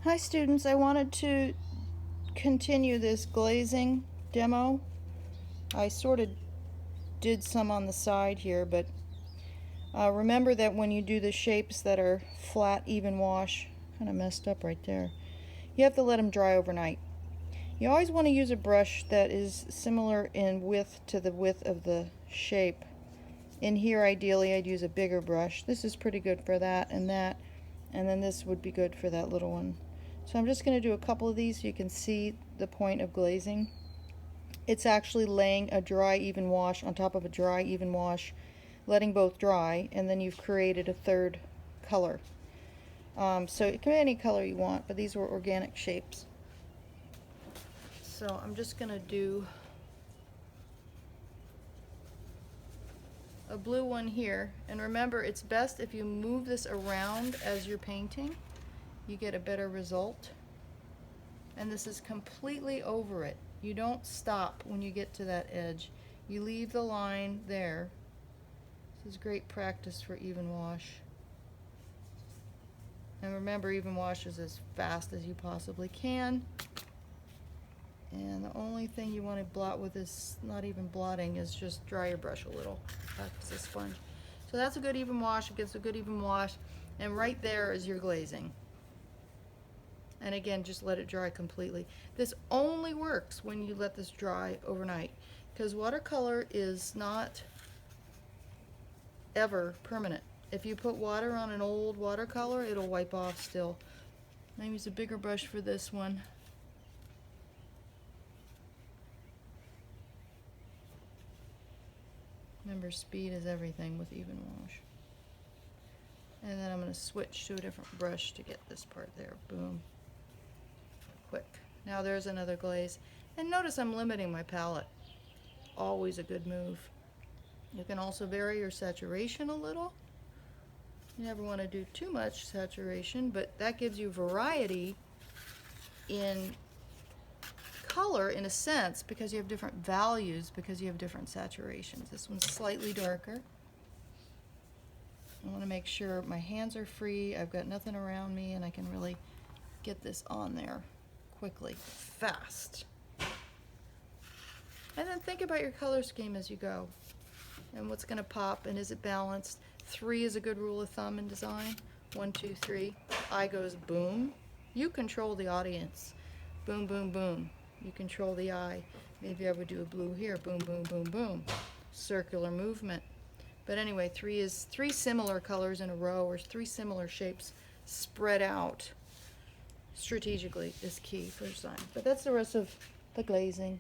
Hi students, I wanted to continue this glazing demo. I sort of did some on the side here, but remember that when you do the shapes that are flat, even wash, kind of messed up right there, you have to let them dry overnight. You always want to use a brush that is similar in width to the width of the shape. In here, ideally, I'd use a bigger brush. This is pretty good for that, and then this would be good for that little one. So I'm just going to do a couple of these so you can see the point of glazing. It's actually laying a dry even wash on top of a dry even wash, letting both dry, and then you've created a third color. So it can be any color you want, but these were organic shapes. So I'm just going to do a blue one here, and remember, it's best if you move this around as you're painting. You get a better result. And this is completely over it. You don't stop when you get to that edge. You leave the line there. This is great practice for even wash. And remember, even wash is as fast as you possibly can. And the only thing you want to blot with is not even blotting, is just dry your brush a little. That's a sponge. So that's a good even wash. It gets a good even wash. And right there is your glazing. And again, just let it dry completely. This only works when you let this dry overnight, because watercolor is not ever permanent. If you put water on an old watercolor, it'll wipe off still. I use a bigger brush for this one. Remember, speed is everything with even wash. And then I'm going to switch to a different brush to get this part there. Boom. Quick. Now there's another glaze. And notice I'm limiting my palette. Always a good move. You can also vary your saturation a little. You never want to do too much saturation, but that gives you variety in color in a sense, because you have different values, because you have different saturations. This one's slightly darker. I want to make sure my hands are free, I've got nothing around me, and I can really get this on there quickly, fast. And then think about your color scheme as you go and what's going to pop, and is it balanced. 3 is a good rule of thumb in design. 1, 2, 3. Eye goes boom. You control the audience. Boom, boom, boom. You control the eye. Maybe I would do a blue here. Boom, boom, boom, boom. Circular movement. But anyway, 3 is 3 similar colors in a row, or 3 similar shapes spread out strategically is key for design. But that's the rest of the glazing.